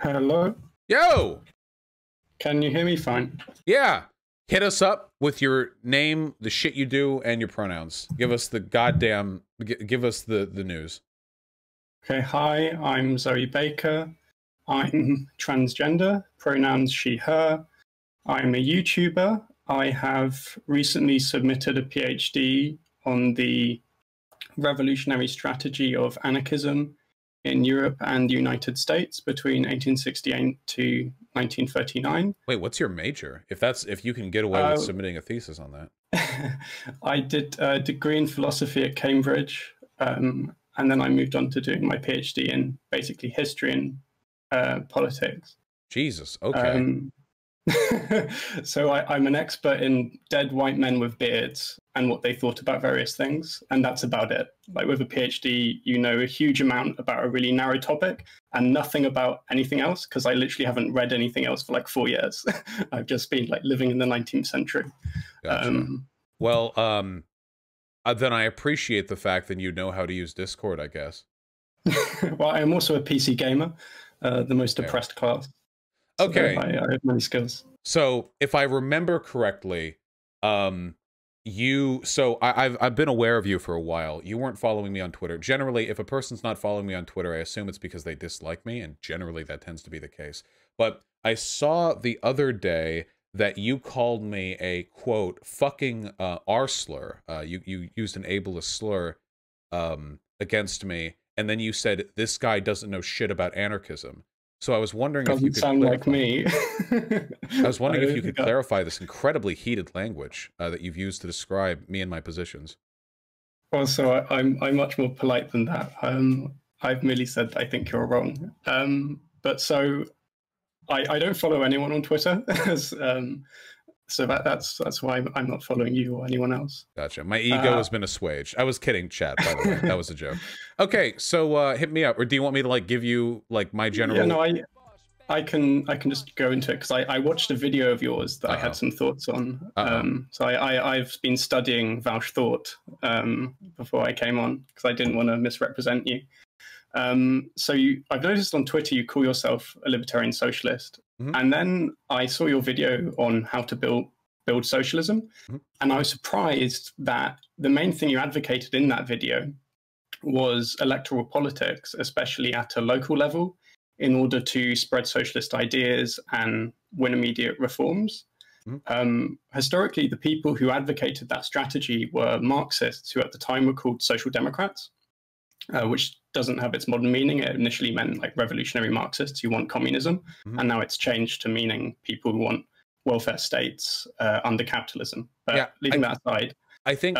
Hello? Yo! Can you hear me fine? Yeah. Hit us up with your name, the shit you do, and your pronouns. Give us the goddamn... Give us the news. Okay, hi, I'm Zoe Baker. I'm transgender, pronouns she, her. I'm a YouTuber. I have recently submitted a PhD on the revolutionary strategy of anarchism in Europe and the United States between 1868 to 1939. Wait, what's your major? If you can get away with submitting a thesis on that. I did a degree in philosophy at Cambridge, and then I moved on to doing my PhD in basically history and politics. Jesus, okay. So I'm an expert in dead white men with beards and what they thought about various things, and that's about it. Like with a PhD, you know a huge amount about a really narrow topic and nothing about anything else, because I literally haven't read anything else for like 4 years. I've just been like living in the 19th century. Gotcha. Well, then I appreciate the fact that you know how to use Discord, I guess. Well, I'm also a PC gamer, the most oppressed class. So okay. I have many skills. So if I remember correctly, I've been aware of you for a while. You weren't following me on Twitter. Generally, if a person's not following me on Twitter, I assume it's because they dislike me, and generally that tends to be the case. But I saw the other day that you called me a, quote, fucking R-slur. You used an ableist slur against me, and then you said, this guy doesn't know shit about anarchism. So I was wondering if you could sound like me. I was wondering if you could clarify this incredibly heated language that you've used to describe me and my positions. Well, so I'm much more polite than that. I've merely said I think you're wrong. But so I don't follow anyone on Twitter, so that's why I'm not following you or anyone else. Gotcha. My ego has been assuaged. I was kidding, chat, by the way. That was a joke. Okay, so hit me up, or do you want me to like give you like my general? Yeah, no, I can just go into it because I watched a video of yours that I had some thoughts on. So I've been studying Welsh thought before I came on because I didn't want to misrepresent you. So I've noticed on Twitter you call yourself a libertarian socialist. And then I saw your video on how to build socialism. And I was surprised that the main thing you advocated in that video was electoral politics, especially at a local level, in order to spread socialist ideas and win immediate reforms. Historically, the people who advocated that strategy were Marxists, who at the time were called Social Democrats, which doesn't have its modern meaning. It initially meant like revolutionary Marxists who want communism, and now it's changed to meaning people who want welfare states under capitalism. But yeah, leaving that aside, I think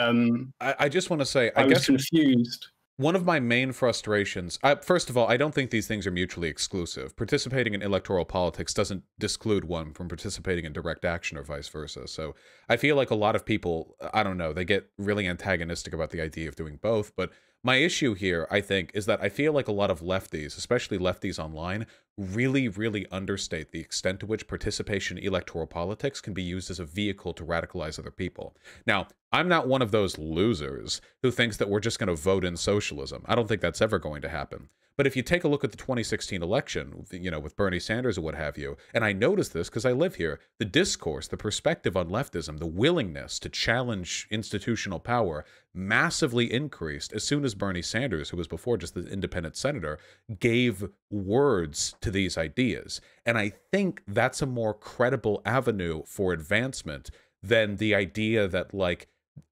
I just want to say I was confused. One of my main frustrations, first of all, I don't think these things are mutually exclusive. Participating in electoral politics doesn't disclude one from participating in direct action or vice versa. So I feel like a lot of people, I don't know, they get really antagonistic about the idea of doing both. But my issue here, I think, is that I feel like a lot of lefties, especially lefties online, really, really understate the extent to which participation in electoral politics can be used as a vehicle to radicalize other people. Now, I'm not one of those losers who thinks that we're just going to vote in socialism. I don't think that's ever going to happen. But if you take a look at the 2016 election, you know, with Bernie Sanders or what have you, and I noticed this because I live here, the discourse, the perspective on leftism, the willingness to challenge institutional power massively increased as soon as Bernie Sanders, who was before just the independent senator, gave words to these ideas. And I think that's a more credible avenue for advancement than the idea that, like,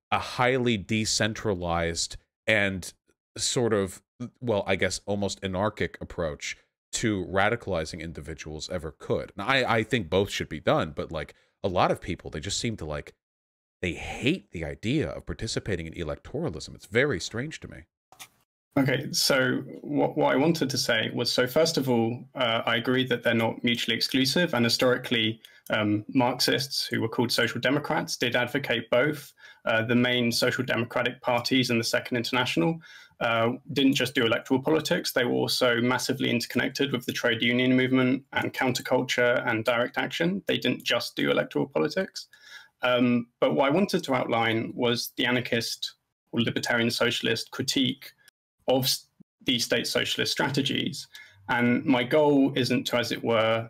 a highly decentralized and sort of, well, I guess almost anarchic approach to radicalizing individuals ever could. Now, I think both should be done, but like a lot of people, they just seem to like, they hate the idea of participating in electoralism. It's very strange to me. Okay, so what I wanted to say was, so first of all, I agree that they're not mutually exclusive, and historically, Marxists, who were called Social Democrats, did advocate both. The main social democratic parties in the Second International didn't just do electoral politics, they were also massively interconnected with the trade union movement and counterculture and direct action. They didn't just do electoral politics. But what I wanted to outline was the anarchist or libertarian socialist critique of these state socialist strategies. And my goal isn't to, as it were,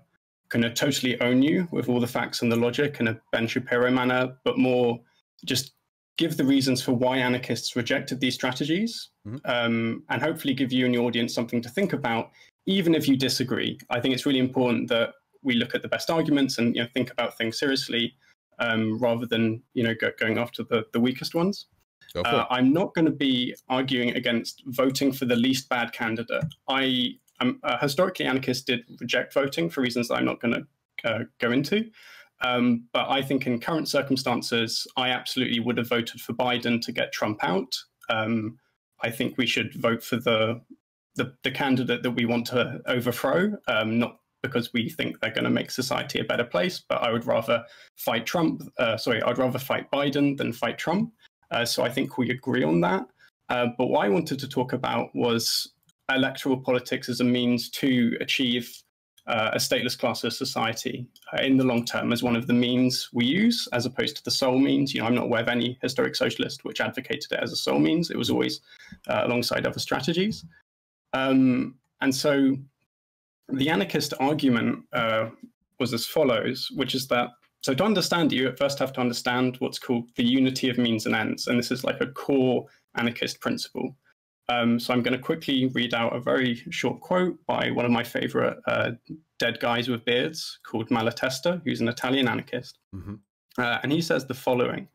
kind of totally own you with all the facts and the logic in a Ben Shapiro manner, but more just give the reasons for why anarchists rejected these strategies, and hopefully give you and your audience something to think about, even if you disagree. I think it's really important that we look at the best arguments and think about things seriously, rather than going after the weakest ones. I'm not going to be arguing against voting for the least bad candidate. Historically, anarchists did reject voting for reasons that I'm not going to go into. But I think in current circumstances, I absolutely would have voted for Biden to get Trump out. I think we should vote for the candidate that we want to overthrow, not because we think they're going to make society a better place, but I would rather fight I'd rather fight Biden than fight Trump. So I think we agree on that. But what I wanted to talk about was electoral politics as a means to achieve a stateless classless society in the long term, as one of the means we use, as opposed to the sole means. I'm not aware of any historic socialist which advocated it as a sole means. It was always alongside other strategies. And so the anarchist argument was as follows, which is that, so to understand you at first have to understand what's called the unity of means and ends. And this is like a core anarchist principle. So I'm going to quickly read out a very short quote by one of my favorite dead guys with beards called Malatesta, who's an Italian anarchist. And he says the following: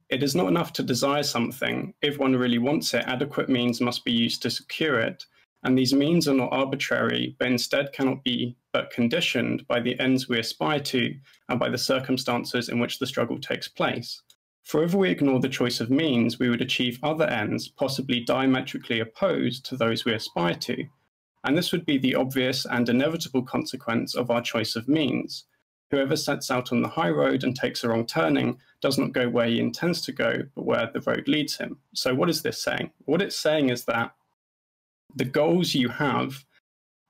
"It is not enough to desire something. If one really wants it, adequate means must be used to secure it. And these means are not arbitrary, but instead cannot be but conditioned by the ends we aspire to and by the circumstances in which the struggle takes place. For if we ignore the choice of means, we would achieve other ends, possibly diametrically opposed to those we aspire to. And this would be the obvious and inevitable consequence of our choice of means. Whoever sets out on the high road and takes a wrong turning does not go where he intends to go, but where the road leads him." So what is this saying? What it's saying is that the goals you have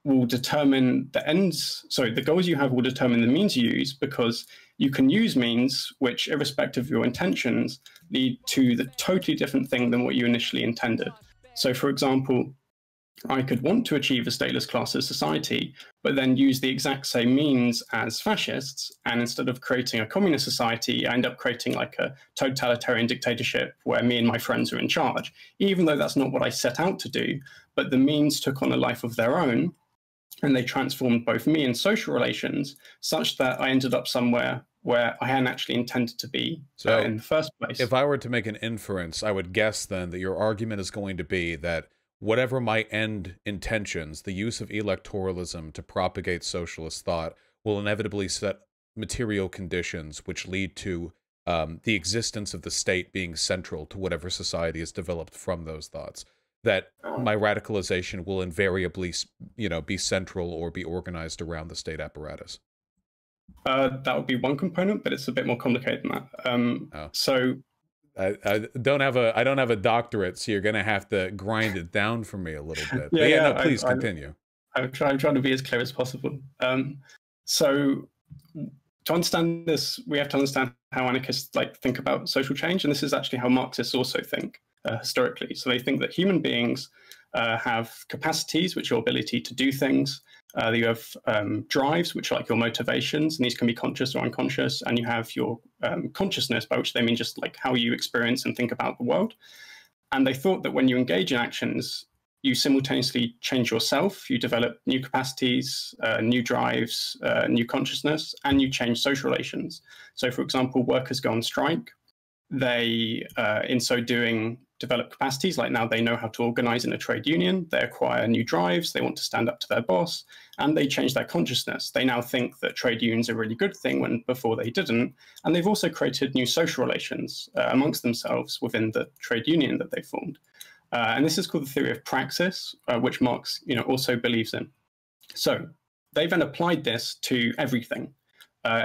will determine the ends. Sorry, the goals you have will determine the means you use, because you can use means which, irrespective of your intentions, lead to the totally different thing than what you initially intended. So, for example, I could want to achieve a stateless classless society, but then use the exact same means as fascists, and instead of creating a communist society, I end up creating like a totalitarian dictatorship where me and my friends are in charge, even though that's not what I set out to do. But the means took on a life of their own, and they transformed both me and social relations such that I ended up somewhere where I hadn't actually intended to be in the first place. If I were to make an inference, I would guess then that your argument is going to be that whatever my end intentions, the use of electoralism to propagate socialist thought will inevitably set material conditions which lead to the existence of the state being central to whatever society is developed from those thoughts. That my radicalization will invariably, be central or be organized around the state apparatus. That would be one component, but it's a bit more complicated than that. So I don't have a doctorate, so you're going to have to grind it down for me a little bit. No, please continue. I'm trying to be as clear as possible. So to understand this, we have to understand how anarchists think about social change, and this is actually how Marxists also think historically. So they think that human beings have capacities, which are your ability to do things. You have drives, which are like your motivations, and these can be conscious or unconscious. And you have your consciousness, by which they mean just like how you experience and think about the world. And they thought that when you engage in actions, you simultaneously change yourself, you develop new capacities, new drives, new consciousness, and you change social relations. So, for example, workers go on strike. They, in so doing, develop capacities. Like now they know how to organize in a trade union. They acquire new drives. They want to stand up to their boss, and they change their consciousness. They now think that trade unions are a really good thing when before they didn't. And they've also created new social relations amongst themselves within the trade union that they formed. And this is called the theory of praxis, which Marx, also believes in. So they then applied this to everything,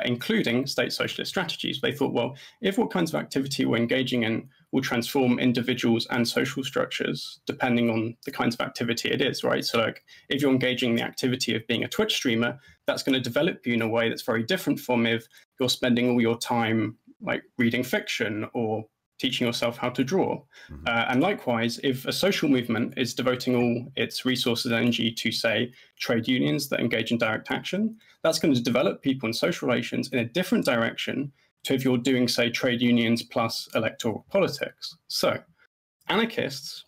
including state socialist strategies. They thought, well, if what kinds of activity we're engaging in will transform individuals and social structures, depending on the kinds of activity it is, right? So like, if you're engaging in the activity of being a Twitch streamer, that's going to develop you in a way that's very different from if you're spending all your time like reading fiction or teaching yourself how to draw. And likewise, if a social movement is devoting all its resources and energy to, say, trade unions that engage in direct action, that's going to develop people in social relations in a different direction to if you're doing, say, trade unions plus electoral politics. So anarchists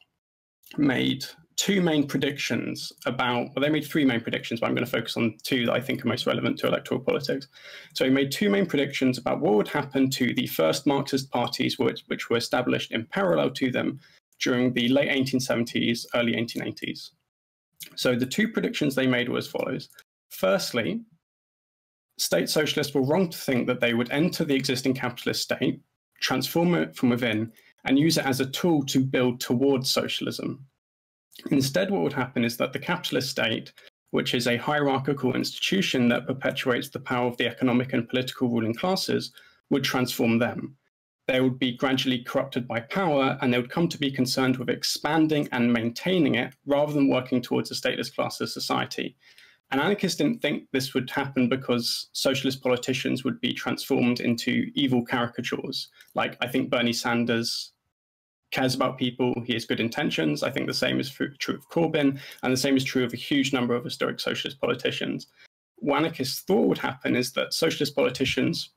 made two main predictions about, well, they made three main predictions, but I'm going to focus on two that I think are most relevant to electoral politics. So he made two main predictions about what would happen to the first Marxist parties which were established in parallel to them during the late 1870s, early 1880s. So the two predictions they made were as follows. Firstly, state socialists were wrong to think that they would enter the existing capitalist state, transform it from within, and use it as a tool to build towards socialism. Instead, what would happen is that the capitalist state, which is a hierarchical institution that perpetuates the power of the economic and political ruling classes, would transform them. They would be gradually corrupted by power, and they would come to be concerned with expanding and maintaining it rather than working towards a stateless classless society. And anarchists didn't think this would happen because socialist politicians would be transformed into evil caricatures. Like, I think Bernie Sanders cares about people, he has good intentions. I think the same is true of Corbyn, and the same is true of a huge number of historic socialist politicians. What anarchists thought would happen is that socialist politicians,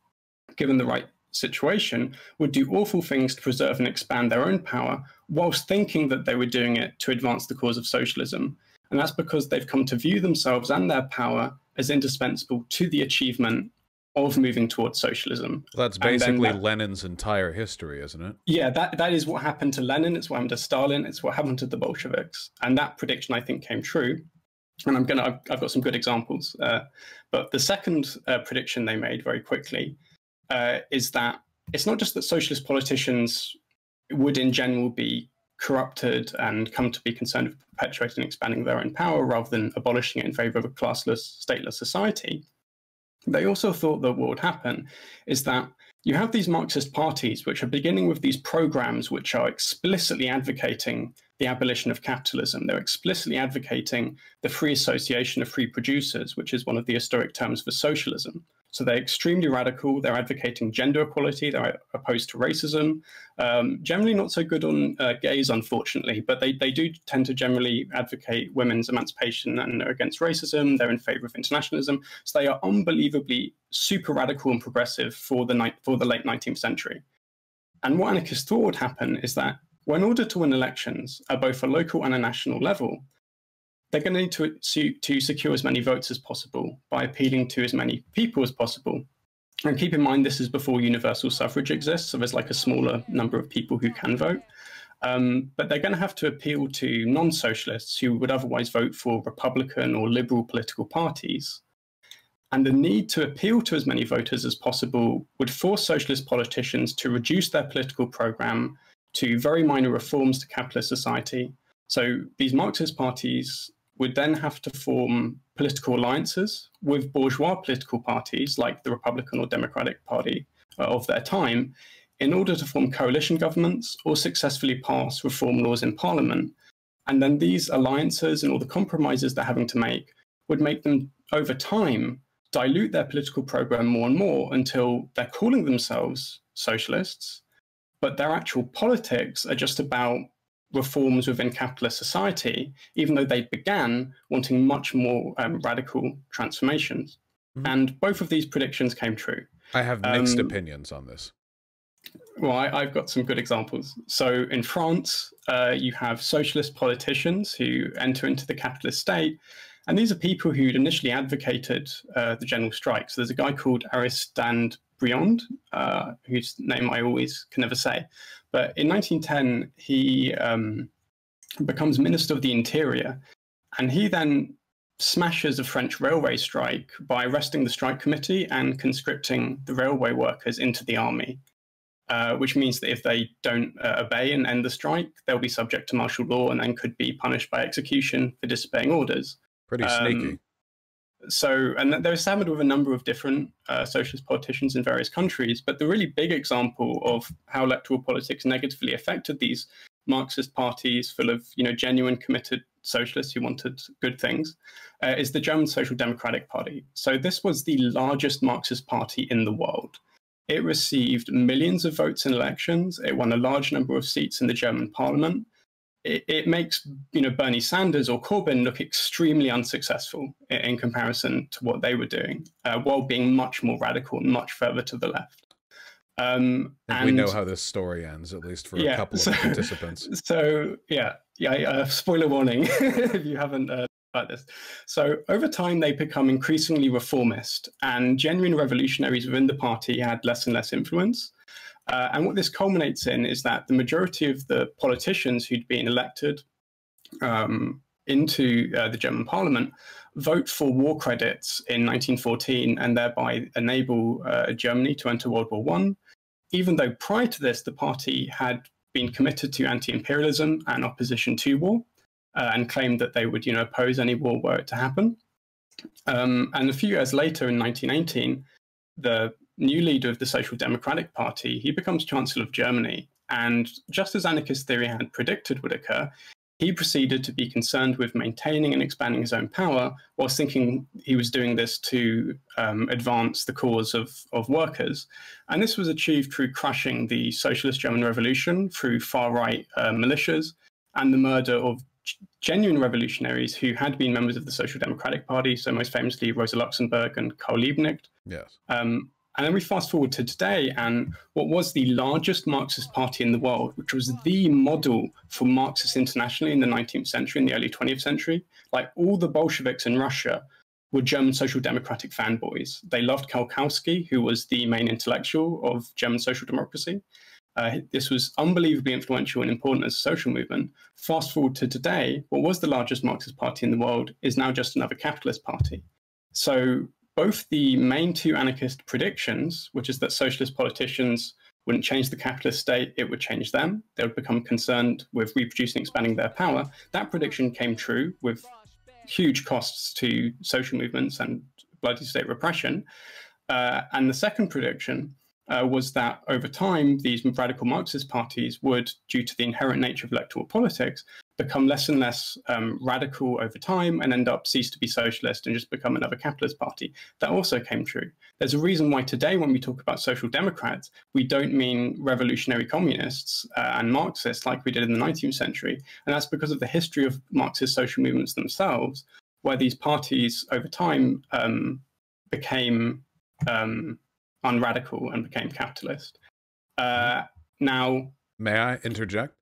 given the right situation, would do awful things to preserve and expand their own power, whilst thinking that they were doing it to advance the cause of socialism. And that's because they've come to view themselves and their power as indispensable to the achievement of moving towards socialism. That's basically Lenin's entire history, isn't it? Yeah, that is what happened to Lenin, it's what happened to Stalin, it's what happened to the Bolsheviks. And that prediction, I think, came true. And I've got some good examples. But the second prediction they made very quickly is that it's not just that socialist politicians would in general be corrupted and come to be concerned with perpetuating and expanding their own power rather than abolishing it in favor of a classless, stateless society. They also thought that what would happen is that you have these Marxist parties which are beginning with these programs which are explicitly advocating the abolition of capitalism. They're explicitly advocating the free association of free producers, which is one of the historic terms for socialism. So they're extremely radical. They're advocating gender equality. They're opposed to racism. Generally not so good on gays, unfortunately, but they do tend to generally advocate women's emancipation and are against racism. They're in favor of internationalism. So they are unbelievably super radical and progressive for the late 19th century. And what anarchists thought would happen is that in order to win elections at both a local and a national level, they're going to need to secure as many votes as possible by appealing to as many people as possible. And keep in mind, this is before universal suffrage exists, so there's like a smaller number of people who can vote. But they're going to have to appeal to non-socialists who would otherwise vote for Republican or liberal political parties. And the need to appeal to as many voters as possible would force socialist politicians to reduce their political program to very minor reforms to capitalist society. So these Marxist parties would then have to form political alliances with bourgeois political parties like the Republican or Democratic Party of their time in order to form coalition governments or successfully pass reform laws in Parliament. And then these alliances and all the compromises they're having to make would make them, over time, dilute their political program more and more until they're calling themselves socialists, but their actual politics are just about reforms within capitalist society, even though they began wanting much more radical transformations. Mm-hmm. And both of these predictions came true. I have mixed opinions on this. Well, I've got some good examples. So in France, you have socialist politicians who enter into the capitalist state. And these are people who'd initially advocated the general strike. So there's a guy called Aristide Briand, whose name I always can never say. But in 1910, he becomes Minister of the Interior. And he then smashes a French railway strike by arresting the strike committee and conscripting the railway workers into the army, which means that if they don't obey and end the strike, they'll be subject to martial law and then could be punished by execution for disobeying orders. Pretty sneaky. And they're established with a number of different socialist politicians in various countries, but the really big example of how electoral politics negatively affected these Marxist parties full of, genuine committed socialists who wanted good things is the German Social Democratic Party. So this was the largest Marxist party in the world. It received millions of votes in elections. It won a large number of seats in the German parliament. It makes, Bernie Sanders or Corbyn look extremely unsuccessful in comparison to what they were doing, while being much more radical and much further to the left. And we know how this story ends, at least for a couple of the participants. So spoiler warning if you haven't about this. So over time, they become increasingly reformist, and genuine revolutionaries within the party had less and less influence. And what this culminates in is that the majority of the politicians who'd been elected into the German parliament vote for war credits in 1914 and thereby enable Germany to enter World War I, even though prior to this, the party had been committed to anti-imperialism and opposition to war, and claimed that they would oppose any war were it to happen. And a few years later, in 1918, the new leader of the Social Democratic Party, he becomes Chancellor of Germany. And just as anarchist theory had predicted would occur, he proceeded to be concerned with maintaining and expanding his own power, whilst thinking he was doing this to advance the cause of workers. And this was achieved through crushing the socialist German Revolution, through far-right militias, and the murder of genuine revolutionaries who had been members of the Social Democratic Party, so most famously Rosa Luxemburg and Karl Liebknecht. Yes. And then we fast forward to today, and what was the largest Marxist party in the world, which was the model for Marxists internationally in the 19th century, in the early 20th century. Like all the Bolsheviks in Russia were German social democratic fanboys. They loved Kautsky, who was the main intellectual of German social democracy. This was unbelievably influential and important as a social movement. Fast forward to today, what was the largest Marxist party in the world is now just another capitalist party. So both the main two anarchist predictions, which is that socialist politicians wouldn't change the capitalist state, it would change them. They would become concerned with reproducing and expanding their power. That prediction came true with huge costs to social movements and bloody state repression. And the second prediction was that over time, these radical Marxist parties would, due to the inherent nature of electoral politics, become less and less radical over time and end up cease to be socialist and just become another capitalist party. That also came true. There's a reason why today, when we talk about social democrats, we don't mean revolutionary communists and Marxists like we did in the 19th century. And that's because of the history of Marxist social movements themselves, where these parties over time became unradical and became capitalist. Now, may I interject?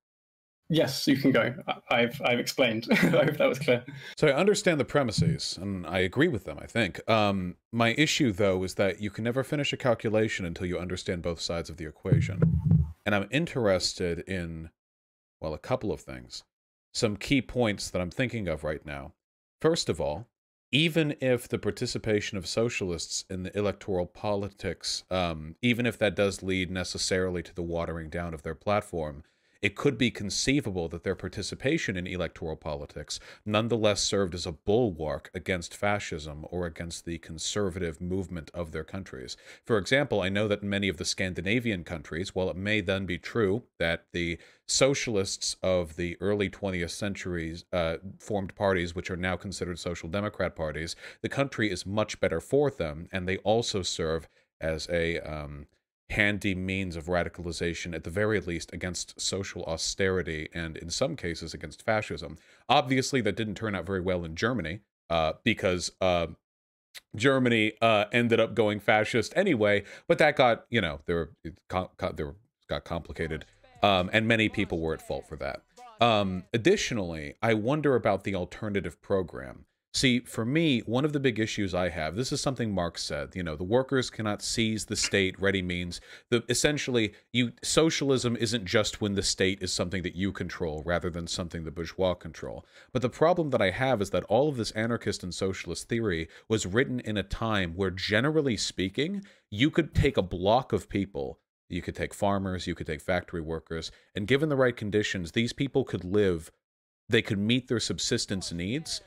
Yes, you can go. I've explained. I hope that was clear. So I understand the premises, and I agree with them, I think. My issue, though, is that you can never finish a calculation until you understand both sides of the equation. And I'm interested in, well, a couple of things. Some key points that I'm thinking of right now. First of all, even if the participation of socialists in the electoral politics, even if that does lead necessarily to the watering down of their platform, it could be conceivable that their participation in electoral politics nonetheless served as a bulwark against fascism or against the conservative movement of their countries. For example, I know that in many of the Scandinavian countries, while it may then be true that the socialists of the early 20th centuries formed parties which are now considered social democrat parties, the country is much better for them, and they also serve as a handy means of radicalization, at the very least, against social austerity and, in some cases, against fascism. Obviously, that didn't turn out very well in Germany, because Germany ended up going fascist anyway, but that got, got complicated, and many people were at fault for that. Additionally, I wonder about the alternative program. See, for me, one of the big issues I have, this is something Marx said, the workers cannot seize the state, ready means. Essentially, socialism isn't just when the state is something that you control rather than something the bourgeois control. But the problem that I have is that all of this anarchist and socialist theory was written in a time where, generally speaking, you could take a block of people. You could take farmers, you could take factory workers, and given the right conditions, these people could live, they could meet their subsistence needs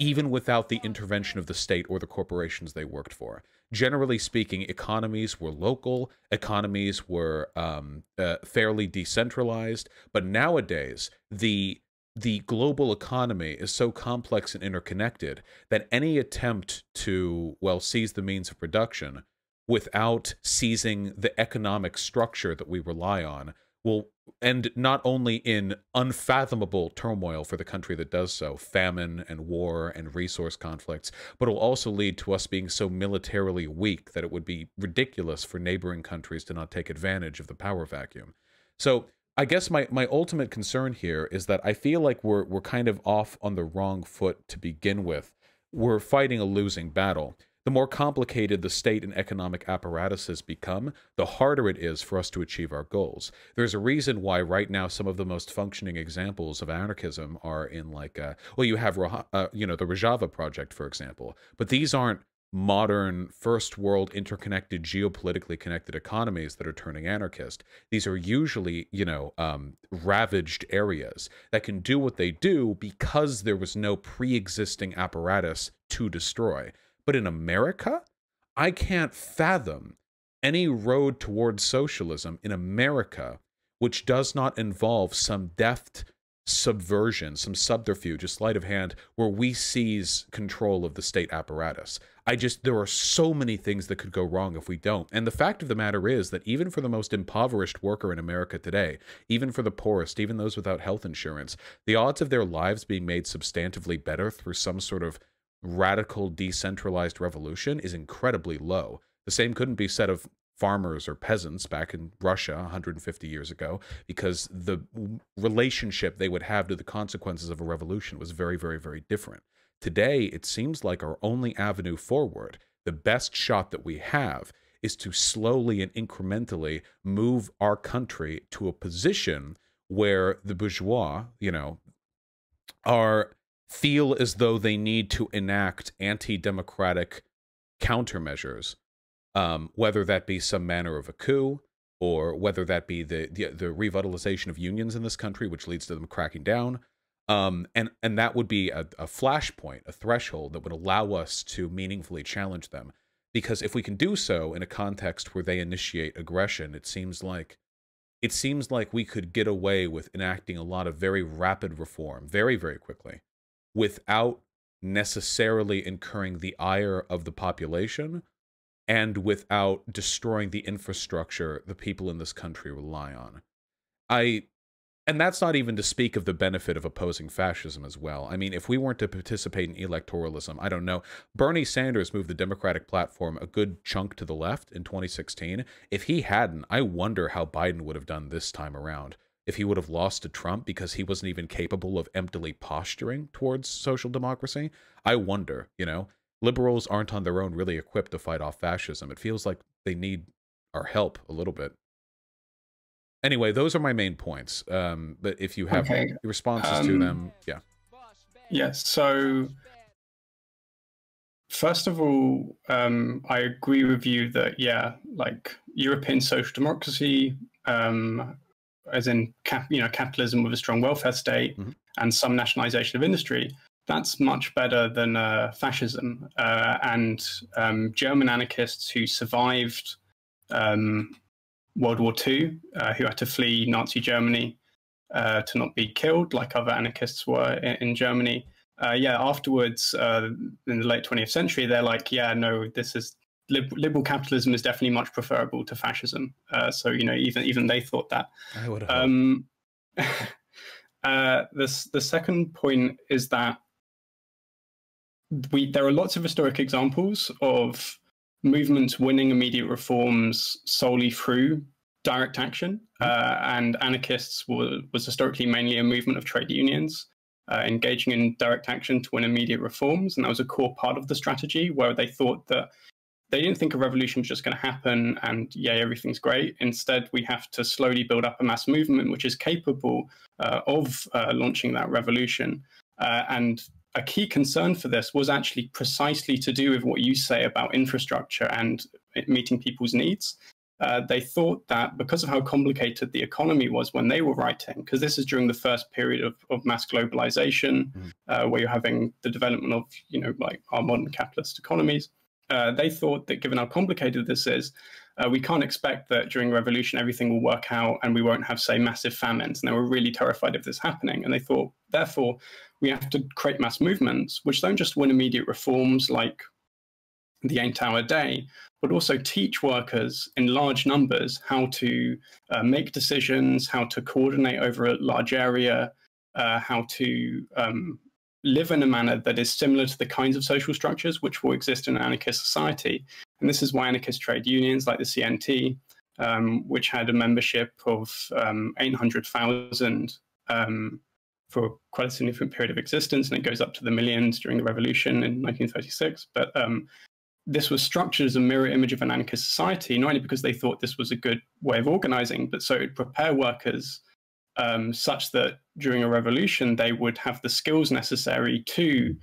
even without the intervention of the state or the corporations they worked for. Generally speaking, economies were local, economies were fairly decentralized, but nowadays, the global economy is so complex and interconnected that any attempt to, well, seize the means of production without seizing the economic structure that we rely on will end not only in unfathomable turmoil for the country that does so, famine and war and resource conflicts, but will also lead to us being so militarily weak that it would be ridiculous for neighboring countries to not take advantage of the power vacuum. So I guess my ultimate concern here is that I feel like we're kind of off on the wrong foot to begin with. We're fighting a losing battle. The more complicated the state and economic apparatuses become, the harder it is for us to achieve our goals. There's a reason why right now some of the most functioning examples of anarchism are in like, well, you have, you know, the Rojava Project, for example, but these aren't modern first world interconnected, geopolitically connected economies that are turning anarchist. These are usually, you know, ravaged areas that can do what they do because there was no pre-existing apparatus to destroy. But in America, I can't fathom any road towards socialism in America which does not involve some deft subversion, some subterfuge, a sleight of hand, where we seize control of the state apparatus. There are so many things that could go wrong if we don't. And the fact of the matter is that even for the most impoverished worker in America today, even for the poorest, even those without health insurance, the odds of their lives being made substantively better through some sort of radical decentralized revolution is incredibly low. The same couldn't be said of farmers or peasants back in Russia 150 years ago, because the relationship they would have to the consequences of a revolution was very, very, very different. Today, it seems like our only avenue forward, the best shot that we have, is to slowly and incrementally move our country to a position where the bourgeois, you know, feel as though they need to enact anti-democratic countermeasures, whether that be some manner of a coup, or whether that be the revitalization of unions in this country, which leads to them cracking down. And that would be a flashpoint, a threshold that would allow us to meaningfully challenge them. Because if we can do so in a context where they initiate aggression, it seems like we could get away with enacting a lot of very rapid reform very, very quickly, without necessarily incurring the ire of the population and without destroying the infrastructure the people in this country rely on. And that's not even to speak of the benefit of opposing fascism as well. I mean, if we weren't to participate in electoralism, I don't know. Bernie Sanders moved the Democratic platform a good chunk to the left in 2016. If he hadn't, I wonder how Biden would have done this time around. If he would have lost to Trump because he wasn't even capable of emptily posturing towards social democracy, I wonder, you know. Liberals aren't on their own really equipped to fight off fascism. It feels like they need our help a little bit. Anyway, those are my main points. But if you have responses to them, yeah. Yes, so first of all, I agree with you that, yeah, like European social democracy, as in capitalism with a strong welfare state and some nationalization of industry, that's much better than fascism. And German anarchists who survived World War II, who had to flee Nazi Germany to not be killed like other anarchists were in Germany. Afterwards, in the late 20th century, they're like, yeah, no, this is liberal capitalism is definitely much preferable to fascism. So, you know, even they thought that. I would have. The second point is that there are lots of historic examples of movements winning immediate reforms solely through direct action, and anarchists was historically mainly a movement of trade unions engaging in direct action to win immediate reforms, and that was a core part of the strategy, where they thought that they didn't think a revolution was just going to happen and everything's great. Instead, we have to slowly build up a mass movement which is capable of launching that revolution. And a key concern for this was actually precisely to do with what you say about infrastructure and meeting people's needs. They thought that because of how complicated the economy was when they were writing, because this is during the first period of mass globalization, where you're having the development of, you know, like our modern capitalist economies, they thought that given how complicated this is, we can't expect that during revolution everything will work out and we won't have, say, massive famines. And they were really terrified of this happening. And they thought, therefore, we have to create mass movements which don't just win immediate reforms like the 8-hour day but also teach workers in large numbers how to make decisions, how to coordinate over a large area, how to live in a manner that is similar to the kinds of social structures which will exist in an anarchist society. And this is why anarchist trade unions like the CNT, which had a membership of 800,000 for quite a significant period of existence, and it goes up to the millions during the revolution in 1936. But this was structured as a mirror image of an anarchist society, not only because they thought this was a good way of organizing, but so it would prepare workers such that during a revolution, they would have the skills necessary to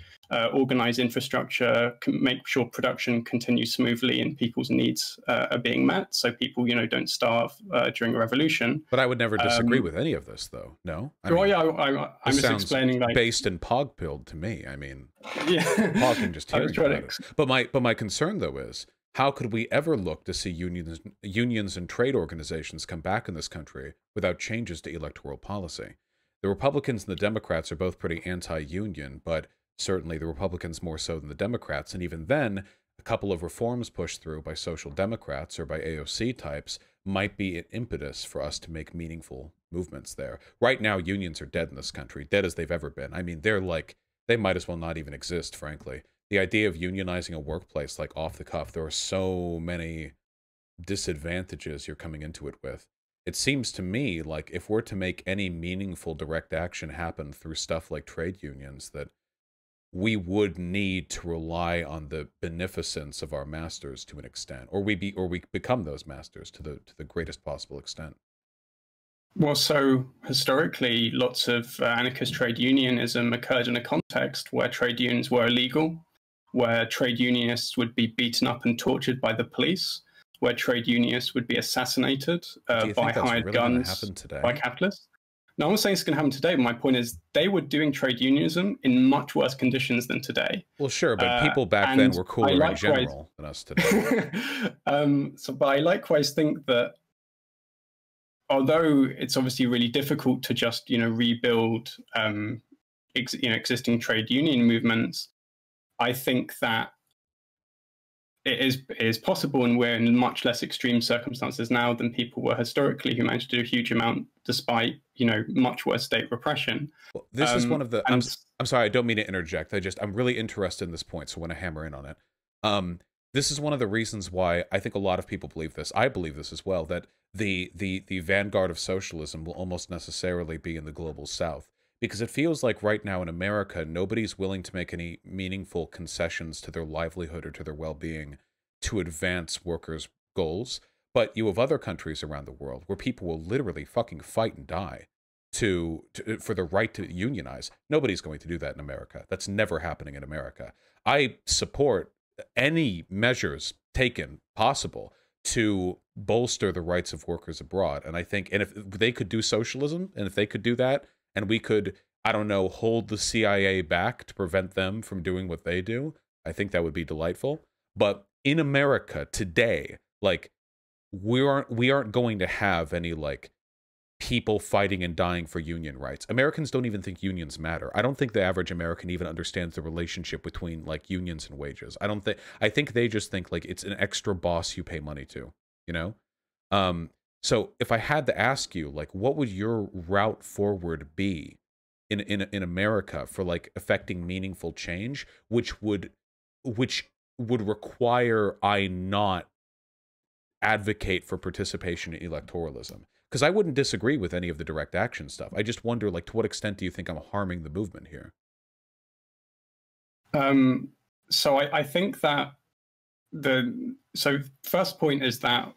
organize infrastructure, make sure production continues smoothly and people's needs are being met, so people, don't starve during a revolution. But I would never disagree with any of this, though. No? I mean, I'm just explaining, like, based and pog-pilled to me. I mean, yeah, pogging just hearing about it. But my concern, though, is how could we ever look to see unions and trade organizations come back in this country without changes to electoral policy? The Republicans and the Democrats are both pretty anti-union, but certainly the Republicans more so than the Democrats. And even then, a couple of reforms pushed through by social democrats or by AOC types might be an impetus for us to make meaningful movements there. Right now, unions are dead in this country, dead as they've ever been. I mean, they might as well not even exist, frankly. The idea of unionizing a workplace, like off the cuff, there are so many disadvantages you're coming into it with. It seems to me like if we're to make any meaningful direct action happen through stuff like trade unions, that we would need to rely on the beneficence of our masters to an extent, or we become those masters to the greatest possible extent. Well, so historically, lots of anarchist trade unionism occurred in a context where trade unions were illegal, where trade unionists would be beaten up and tortured by the police, where trade unionists would be assassinated by hired guns by capitalists. Now, I'm not saying it's going to happen today, but my point is they were doing trade unionism in much worse conditions than today. Well, sure, but people back then were cooler in general than us today. But I likewise think that although it's obviously really difficult to just, rebuild existing trade union movements, I think that it is possible, and we're in much less extreme circumstances now than people were historically, who managed to do a huge amount despite, much worse state repression. Well, this is one of the. I'm sorry, I don't mean to interject. I'm really interested in this point, so I want to hammer in on it. This is one of the reasons why I think a lot of people believe this. I believe this as well, that the vanguard of socialism will almost necessarily be in the global south. Because it feels like right now in America, nobody's willing to make any meaningful concessions to their livelihood or to their well-being to advance workers' goals. But you have other countries around the world where people will literally fucking fight and die for the right to unionize. Nobody's going to do that in America. That's never happening in America. I support any measures taken possible to bolster the rights of workers abroad. And I think, and if they could do socialism, and if they could do that, and we could, I don't know, hold the CIA back to prevent them from doing what they do, I think that would be delightful. But in America today, like, we aren't going to have any, like, people fighting and dying for union rights. Americans don't even think unions matter. I don't think the average American even understands the relationship between, like, unions and wages. I think they just think, like, it's an extra boss you pay money to, So if I had to ask you, like, what would your route forward be in America for, like, affecting meaningful change, which would require I not advocate for participation in electoralism? Because I wouldn't disagree with any of the direct action stuff. I just wonder, like, to what extent do you think I'm harming the movement here? So I think that first point is that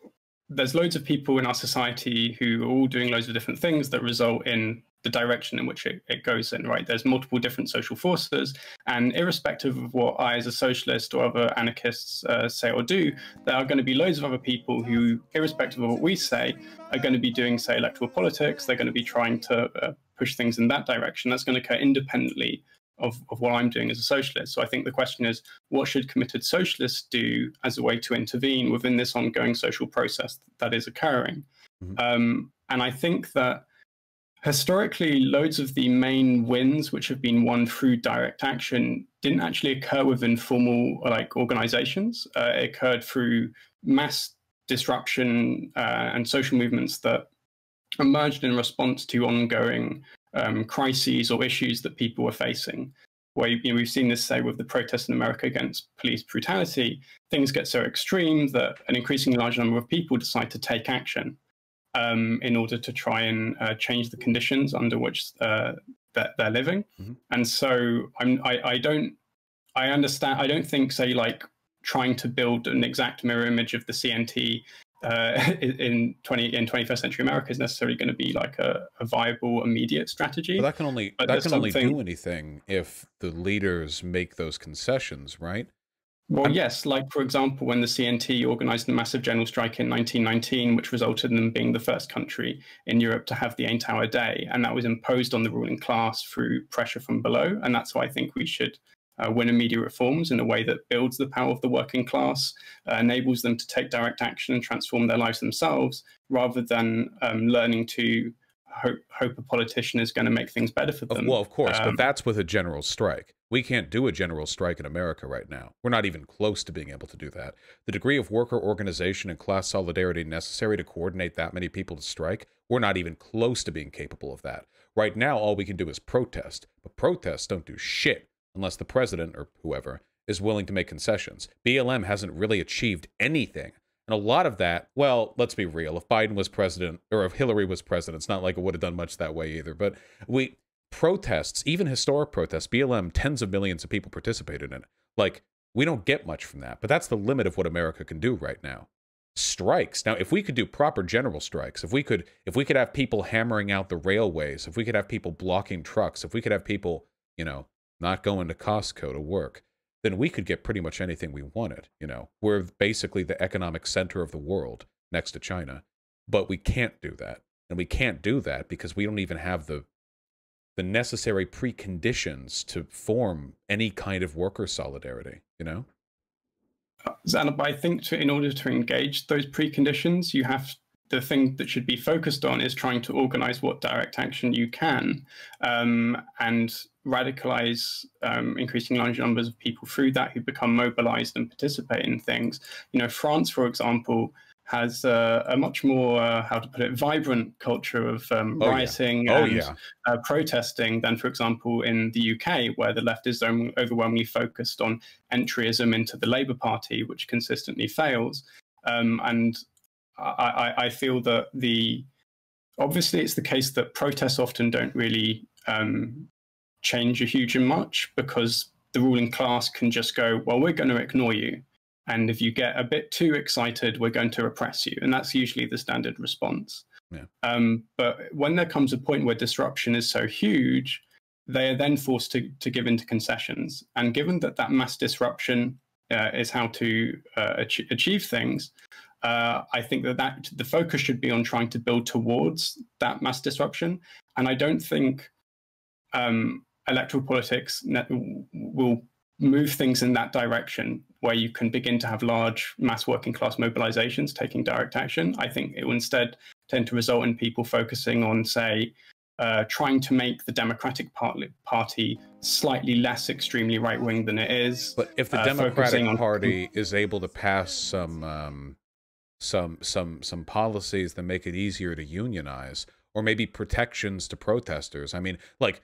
there's loads of people in our society who are all doing loads of different things that result in the direction in which it goes in, right? There's multiple different social forces, and irrespective of what I, as a socialist or other anarchists say or do, there are going to be loads of other people who, irrespective of what we say, are going to be doing, say, electoral politics. They're going to be trying to push things in that direction. That's going to occur independently of what I'm doing as a socialist. So I think the question is, what should committed socialists do as a way to intervene within this ongoing social process that is occurring? Mm-hmm. And I think that historically, loads of the main wins which have been won through direct action didn't actually occur within formal, like, organizations. It occurred through mass disruption and social movements that emerged in response to ongoing crises or issues that people were facing. Where we've seen this, say, with the protests in America against police brutality, things get so extreme that an increasingly large number of people decide to take action in order to try and change the conditions under which they're living. Mm-hmm. And so I don't think, say, like trying to build an exact mirror image of the CNT in 21st century America is necessarily going to be like a viable immediate strategy. But that can only do anything if the leaders make those concessions, right? Well, yes, like for example, when the CNT organized the massive general strike in 1919, which resulted in them being the first country in Europe to have the 8-hour day, and that was imposed on the ruling class through pressure from below. And that's why I think we should win immediate reforms in a way that builds the power of the working class, enables them to take direct action and transform their lives themselves, rather than learning to hope a politician is going to make things better for them. Well, of course, but that's with a general strike. We can't do a general strike in America right now. We're not even close to being able to do that. The degree of worker organization and class solidarity necessary to coordinate that many people to strike, we're not even close to being capable of that. Right now, all we can do is protest, but protests don't do shit unless the president or whoever is willing to make concessions. BLM hasn't really achieved anything. And a lot of that, well, let's be real. If Biden was president, or if Hillary was president, it's not like it would have done much that way either. But protests, even historic protests, BLM, tens of millions of people participated in it. Like, we don't get much from that. But that's the limit of what America can do right now. Strikes. Now, if we could do proper general strikes, if we could have people hammering out the railways, if we could have people blocking trucks, if we could have people, not going to Costco to work, then we could get pretty much anything we wanted. We're basically the economic center of the world next to China, but we can't do that. And we can't do that because we don't even have the necessary preconditions to form any kind of worker solidarity, Xana, but I think in order to engage those preconditions, the thing that should be focused on is trying to organize what direct action you can and radicalize increasing large numbers of people through that who become mobilized and participate in things. France, for example, has a much more, how to put it, vibrant culture of rioting and protesting than, for example, in the UK, where the left is overwhelmingly focused on entryism into the Labour Party, which consistently fails. And I feel that obviously it's the case that protests often don't really change a huge much, because the ruling class can just go, well, we're going to ignore you. And if you get a bit too excited, we're going to repress you. And that's usually the standard response. Yeah. But when there comes a point where disruption is so huge, they are then forced to give in to concessions. And given that mass disruption is how to achieve things, I think that the focus should be on trying to build towards that mass disruption. And I don't think electoral politics will move things in that direction, where you can begin to have large mass working class mobilizations taking direct action. I think it will instead tend to result in people focusing on, say, trying to make the Democratic Party slightly less extremely right-wing than it is. But if the Democratic Party is able to pass some policies that make it easier to unionize, or maybe protections to protesters. I mean, like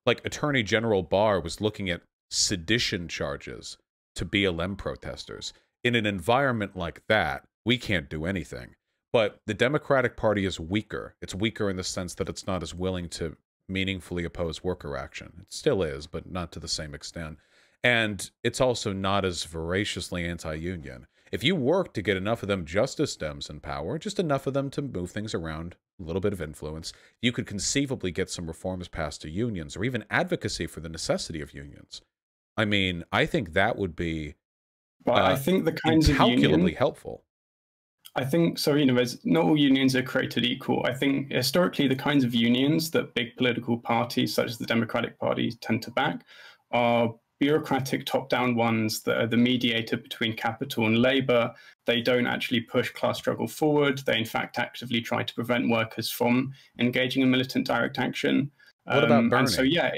Attorney General Barr was looking at sedition charges to BLM protesters. In an environment like that, we can't do anything. But the Democratic Party is weaker. It's weaker in the sense that it's not as willing to meaningfully oppose worker action. It still is, but not to the same extent. And it's also not as voraciously anti-union. If you work to get enough of them Justice Dems in power, just enough of them to move things around, a little bit of influence, you could conceivably get some reforms passed to unions, or even advocacy for the necessity of unions. I mean, I think that would be I think the kinds incalculably helpful. I think, so, not all unions are created equal. I think historically the kinds of unions that big political parties such as the Democratic Party tend to back are bureaucratic top-down ones that are the mediator between capital and labor. They don't actually push class struggle forward. They, in fact, actively try to prevent workers from engaging in militant direct action. What about Bernie? And so, yeah,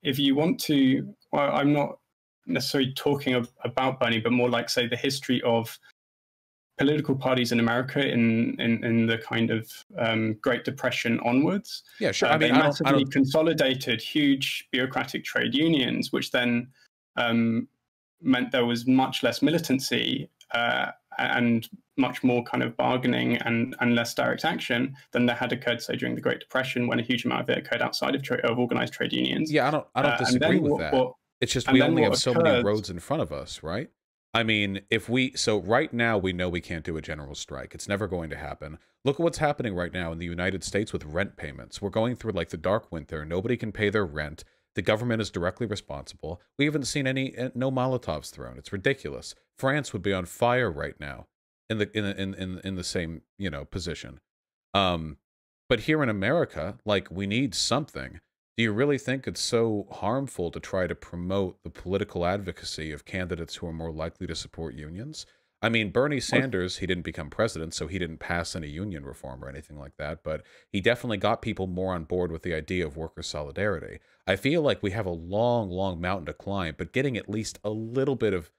if you want to, well, I'm not necessarily talking about Bernie, but more like, say, the history of political parties in America in the kind of Great Depression onwards. Yeah, sure. I mean, they massively consolidated huge bureaucratic trade unions, which then meant there was much less militancy and much more kind of bargaining and less direct action than there had occurred, say, during the Great Depression, when a huge amount of it occurred outside of organized trade unions. Yeah, I don't disagree with that. It's just we only have so many roads in front of us, right? I mean, so right now we know we can't do a general strike. It's never going to happen. Look at what's happening right now in the United States with rent payments. We're going through like the dark winter. Nobody can pay their rent. The government is directly responsible. We haven't seen no Molotovs thrown. It's ridiculous. France would be on fire right now in the same, you know, position. But here in America, like, we need something. Do you really think it's so harmful to try to promote the political advocacy of candidates who are more likely to support unions? I mean, Bernie Sanders, he didn't become president, so he didn't pass any union reform or anything like that, but he definitely got people more on board with the idea of worker solidarity. I feel like we have a long, long mountain to climb, but getting at least a little bit of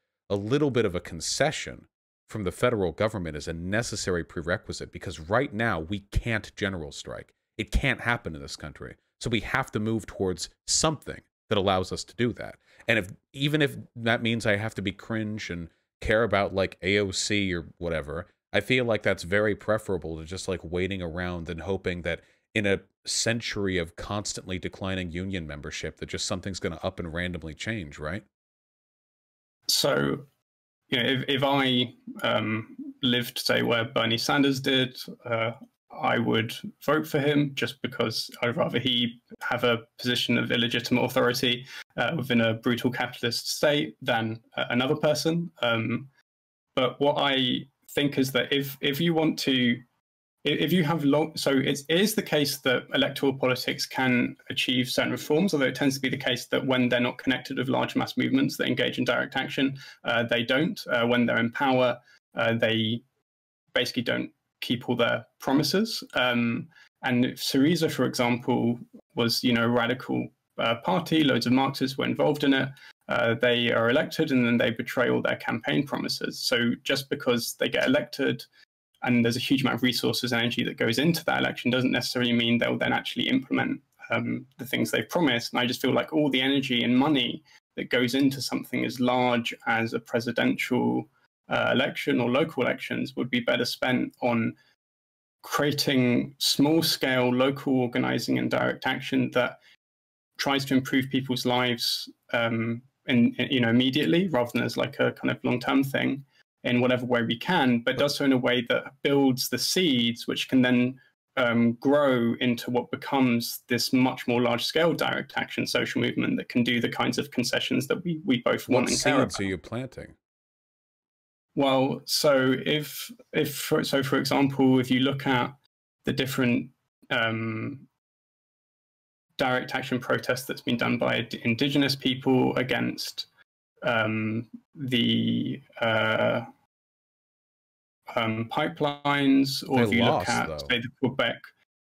a concession from the federal government is a necessary prerequisite, because right now we can't general strike. It can't happen in this country. So we have to move towards something that allows us to do that. And even if that means I have to be cringe and care about like AOC or whatever, I feel like that's very preferable to just like waiting around and hoping that in a century of constantly declining union membership that just something's going to up and randomly change, right? So, you know, if I lived, say, where Bernie Sanders did, I would vote for him just because I'd rather he have a position of illegitimate authority within a brutal capitalist state than another person. But what I think is that if you want to, if you have so it is the case that electoral politics can achieve certain reforms, although it tends to be the case that when they're not connected with large mass movements that engage in direct action, they don't. When they're in power, they basically don't keep all their promises. And Syriza, for example, was, you know, a radical party. Loads of Marxists were involved in it. They are elected and then they betray all their campaign promises. So just because they get elected and there's a huge amount of resources and energy that goes into that election doesn't necessarily mean they'll then actually implement the things they've promised. And I just feel like all the energy and money that goes into something as large as a presidential election or local elections would be better spent on creating small-scale local organizing and direct action that tries to improve people's lives you know, immediately, rather than as like a kind of long-term thing in whatever way we can, but does so in a way that builds the seeds which can then grow into what becomes this much more large-scale direct action social movement that can do the kinds of concessions that we both want and care about. What seeds are you planting? Well, so for example, if you look at the different direct action protests that's been done by indigenous people against the pipelines, or if you look at, say, the Quebec,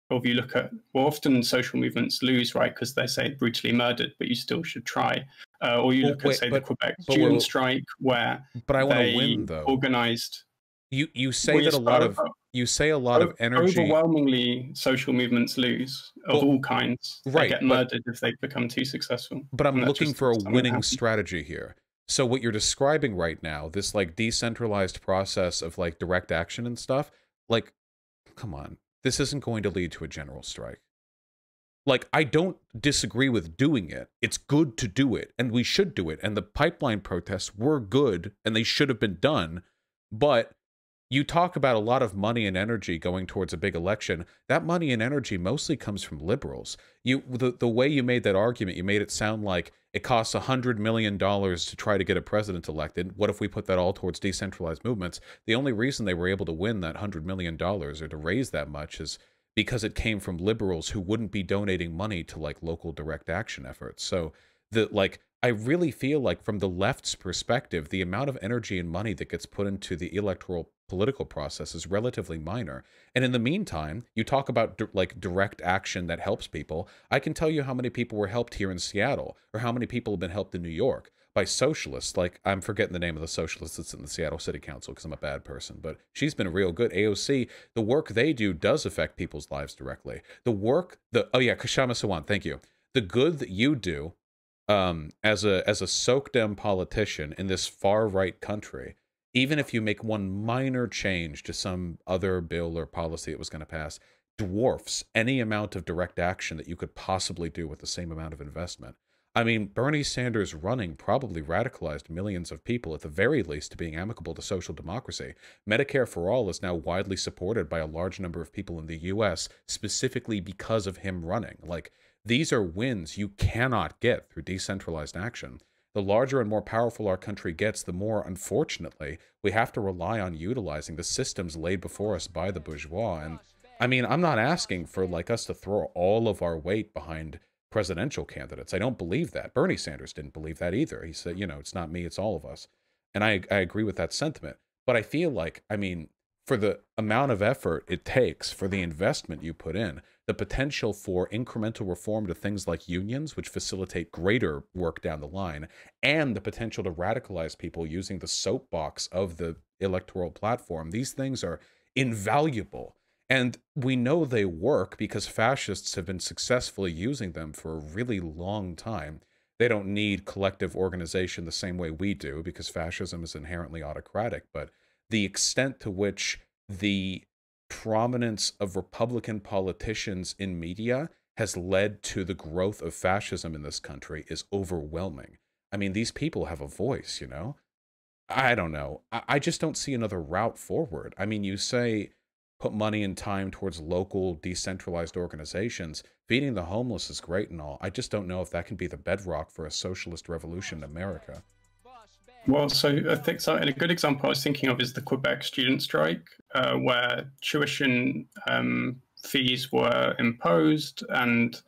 or if you look at, well, often social movements lose, right, because they say brutally murdered, but you still should try. Or you look at, say, the Quebec student strike, where I want to win, though. Organized. You say that a lot of energy. Overwhelmingly, social movements lose of all kinds. Right, they get murdered if they become too successful. But I'm looking for a winning strategy here. So what you're describing right now, this like decentralized process of like direct action and stuff, like, come on, this isn't going to lead to a general strike. Like, I don't disagree with doing it. It's good to do it, and we should do it. And the pipeline protests were good, and they should have been done. But you talk about a lot of money and energy going towards a big election. That money and energy mostly comes from liberals. The way you made that argument, you made it sound like it costs $100 million to try to get a president elected. What if we put that all towards decentralized movements? The only reason they were able to win that $100 million or to raise that much is because it came from liberals who wouldn't be donating money to like local direct action efforts. So I really feel like from the left's perspective, the amount of energy and money that gets put into the electoral political process is relatively minor. And in the meantime, you talk about like direct action that helps people. I can tell you how many people were helped here in Seattle, or how many people have been helped in New York by socialists. Like, I'm forgetting the name of the socialist that's in the Seattle City Council because I'm a bad person, but she's been real good. AOC, the work they do does affect people's lives directly. The work, oh yeah, Kashama Sawan, thank you. The good that you do as a SOCDEM politician in this far-right country, even if you make one minor change to some other bill or policy that was going to pass, dwarfs any amount of direct action that you could possibly do with the same amount of investment. I mean, Bernie Sanders running probably radicalized millions of people, at the very least, to being amicable to social democracy. Medicare for All is now widely supported by a large number of people in the U.S., specifically because of him running. Like, these are wins you cannot get through decentralized action. The larger and more powerful our country gets, the more, unfortunately, we have to rely on utilizing the systems laid before us by the bourgeois. And, I mean, I'm not asking for, like, us to throw all of our weight behind presidential candidates. I don't believe that. Bernie Sanders didn't believe that either. He said, you know, it's not me, it's all of us. And I agree with that sentiment. But I feel like, I mean, for the amount of effort it takes, for the investment you put in, the potential for incremental reform to things like unions, which facilitate greater work down the line, and the potential to radicalize people using the soapbox of the electoral platform, these things are invaluable. And we know they work because fascists have been successfully using them for a really long time. They don't need collective organization the same way we do because fascism is inherently autocratic. But the extent to which the prominence of Republican politicians in media has led to the growth of fascism in this country is overwhelming. I mean, these people have a voice, you know? I don't know. I just don't see another route forward. I mean, you say put money and time towards local decentralized organizations. Feeding the homeless is great and all. I just don't know if that can be the bedrock for a socialist revolution in America. Well, so I think so. And a good example I was thinking of is the Quebec student strike, where tuition fees were imposed, and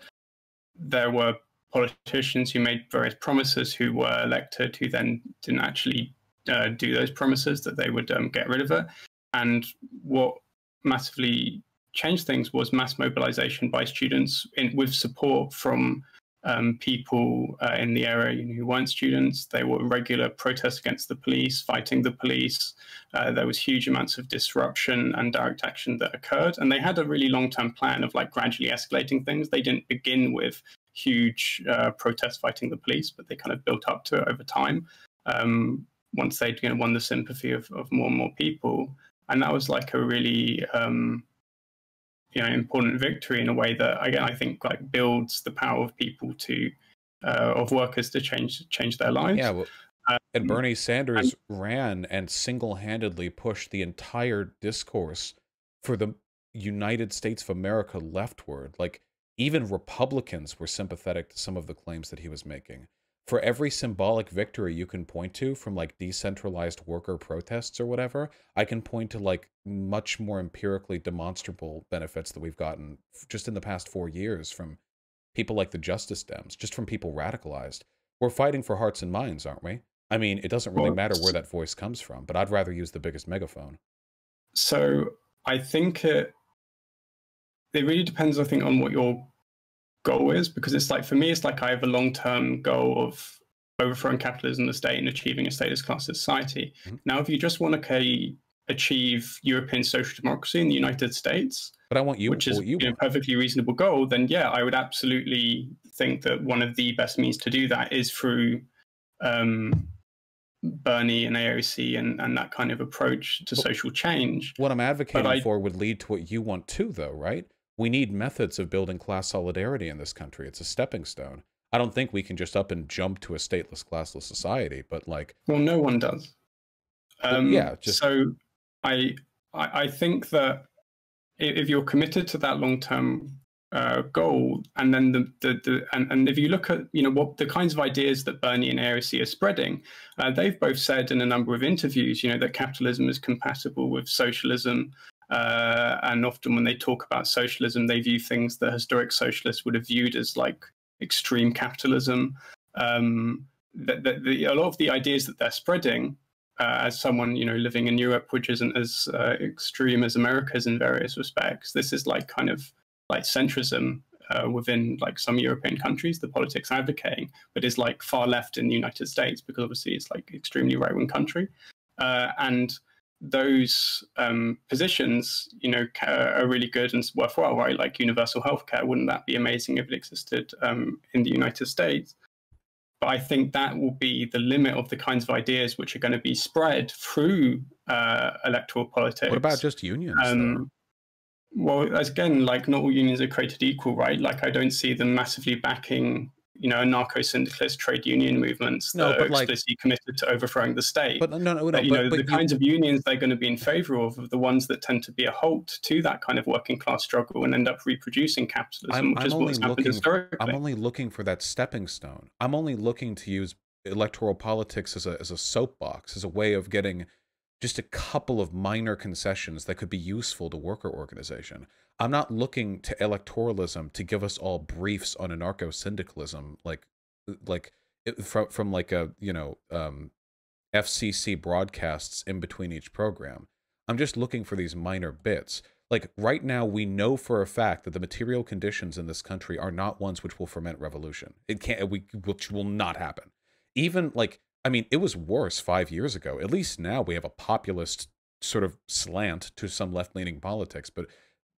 there were politicians who made various promises who were elected who then didn't actually do those promises, that they would get rid of it. And what massively changed things was mass mobilization by students with support from people in the area who weren't students. They were regular protests against the police, fighting the police. There was huge amounts of disruption and direct action that occurred. And they had a really long-term plan of like gradually escalating things. They didn't begin with huge protests fighting the police, but they kind of built up to it over time once they'd won the sympathy of more and more people. And that was like a really important victory in a way that, again, I think like builds the power of people to of workers to change their lives. Yeah, well, and Bernie Sanders ran and single-handedly pushed the entire discourse for the United States of America leftward. Like, even Republicans were sympathetic to some of the claims that he was making. For every symbolic victory you can point to from like decentralized worker protests or whatever, I can point to like much more empirically demonstrable benefits that we've gotten just in the past 4 years from people like the Justice Dems, just from people radicalized. We're fighting for hearts and minds, aren't we? I mean, it doesn't really matter where that voice comes from, but I'd rather use the biggest megaphone. So I think it really depends, I think, on what your goal is, because it's like, for me, it's like I have a long-term goal of overthrowing capitalism, the state, and achieving a status class society. Mm-hmm. Now, if you just want to achieve European social democracy in the United States, but I want you, which is a perfectly reasonable goal, then yeah, I would absolutely think that one of the best means to do that is through Bernie and AOC and that kind of approach to social change. What I'm advocating for would lead to what you want too, though, right? We need methods of building class solidarity in this country. It's a stepping stone. I don't think we can just up and jump to a stateless, classless society, but like... Well, no one does. Yeah, just... So I think that if you're committed to that long-term goal, and then and if you look at what the kinds of ideas that Bernie and AOC are spreading, they've both said in a number of interviews, that capitalism is compatible with socialism. And often when they talk about socialism, they view things that historic socialists would have viewed as like extreme capitalism. A lot of the ideas that they're spreading, as someone living in Europe, which isn't as extreme as America's in various respects, this is like kind of like centrism within like some European countries, the politics advocating, but is like far left in the United States, because obviously it's like extremely right-wing country. And those positions, you know, are really good and worthwhile, right? Like universal healthcare, wouldn't that be amazing if it existed in the United States? But I think that will be the limit of the kinds of ideas which are going to be spread through electoral politics. What about just unions? Well, again, like not all unions are created equal, right? Like I don't see them massively backing, you know, anarcho-syndicalist trade union movements that are explicitly committed to overthrowing the state. But the kinds of unions they're going to be in favor of are the ones that tend to be a halt to that kind of working class struggle and end up reproducing capitalism, which is what's happened historically. I'm only looking for that stepping stone. I'm only looking to use electoral politics as a soapbox, as a way of getting just a couple of minor concessions that could be useful to worker organization. I'm not looking to electoralism to give us all briefs on anarcho-syndicalism, from like a, you know, FCC broadcasts in between each program. I'm just looking for these minor bits. Like right now, we know for a fact that the material conditions in this country are not ones which will ferment revolution. Which will not happen. Even like, I mean, it was worse 5 years ago. At least now we have a populist sort of slant to some left-leaning politics. But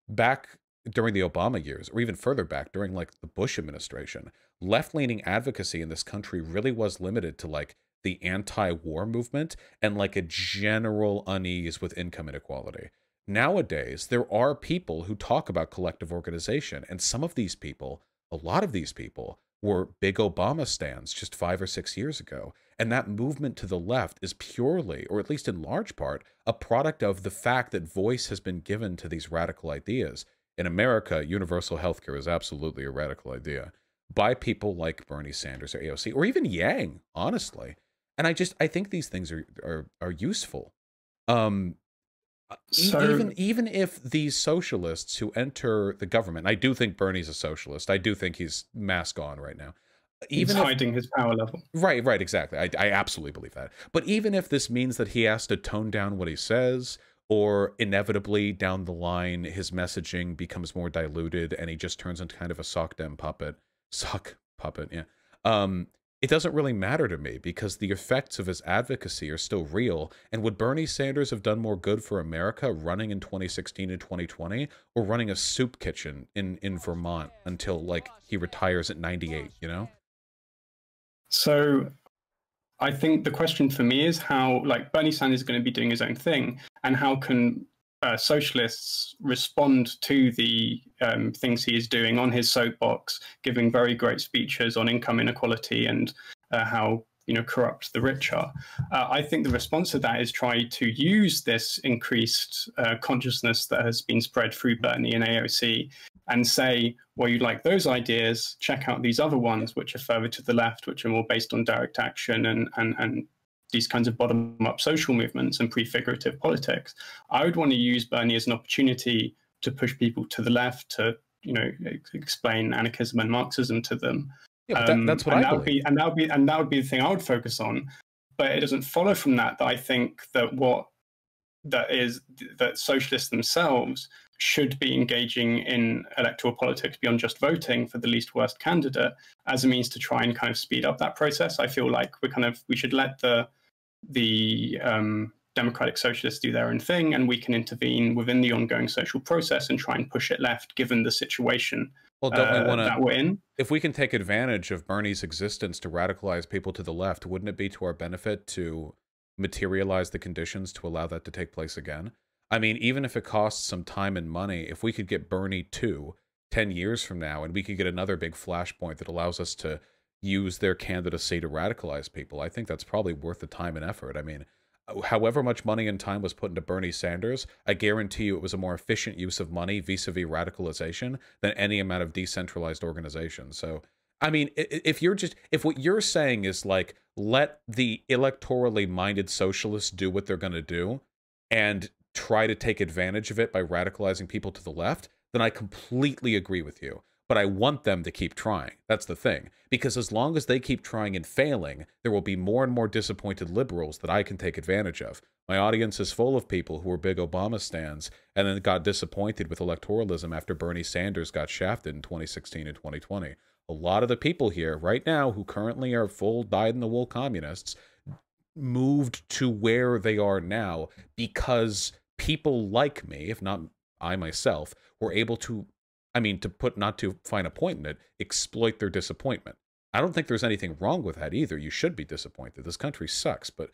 back during the Obama years, or even further back during like the Bush administration, left-leaning advocacy in this country really was limited to like the anti-war movement and like a general unease with income inequality. Nowadays, there are people who talk about collective organization, and some of these people, a lot of these people, were big Obama stands just 5 or 6 years ago. And that movement to the left is purely, or at least in large part, a product of the fact that voice has been given to these radical ideas. In America, universal healthcare is absolutely a radical idea by people like Bernie Sanders or AOC, or even Yang, honestly. And I think these things are useful. Even if these socialists who enter the government, I do think Bernie's a socialist. I do think he's mask on right now. Even hiding his power level. Right, exactly. I absolutely believe that. But even if this means that he has to tone down what he says, or inevitably down the line his messaging becomes more diluted and he just turns into kind of a sock puppet, yeah. It doesn't really matter to me because the effects of his advocacy are still real. And would Bernie Sanders have done more good for America running in 2016 and 2020, or running a soup kitchen in Vermont until like he retires at 98, you know? So I think the question for me is how, like, Bernie Sanders is going to be doing his own thing, and how can socialists respond to the things he is doing on his soapbox, giving very great speeches on income inequality and how, you know, corrupt the rich are. I think the response to that is try to use this increased consciousness that has been spread through Bernie and AOC and say, well, you like those ideas, check out these other ones, which are further to the left, which are more based on direct action and these kinds of bottom-up social movements and prefigurative politics. I would want to use Bernie as an opportunity to push people to the left, to, you know, explain anarchism and Marxism to them. Yeah, but that's what I believe. And that would be the thing I would focus on. But it doesn't follow from that I think that that socialists themselves should be engaging in electoral politics beyond just voting for the least worst candidate as a means to try and kind of speed up that process. I feel like we should let the democratic socialists do their own thing, and we can intervene within the ongoing social process and try and push it left, given the situation that we're in. If we can take advantage of Bernie's existence to radicalize people to the left, wouldn't it be to our benefit to materialize the conditions to allow that to take place again? I mean, even if it costs some time and money, if we could get Bernie 10 years from now, and we could get another big flashpoint that allows us to use their candidacy to radicalize people, I think that's probably worth the time and effort. I mean, however much money and time was put into Bernie Sanders, I guarantee you it was a more efficient use of money vis-a-vis radicalization than any amount of decentralized organization. So, I mean, if what you're saying is like, let the electorally minded socialists do what they're going to do and try to take advantage of it by radicalizing people to the left, then I completely agree with you. but I want them to keep trying. That's the thing. Because as long as they keep trying and failing, there will be more and more disappointed liberals that I can take advantage of. My audience is full of people who were big Obama stans and then got disappointed with electoralism after Bernie Sanders got shafted in 2016 and 2020. A lot of the people here right now who currently are full dyed-in-the-wool communists moved to where they are now because people like me, if not I myself, were able to, I mean, to put, not to find a point in it, exploit their disappointment. I don't think there's anything wrong with that either. You should be disappointed. This country sucks, but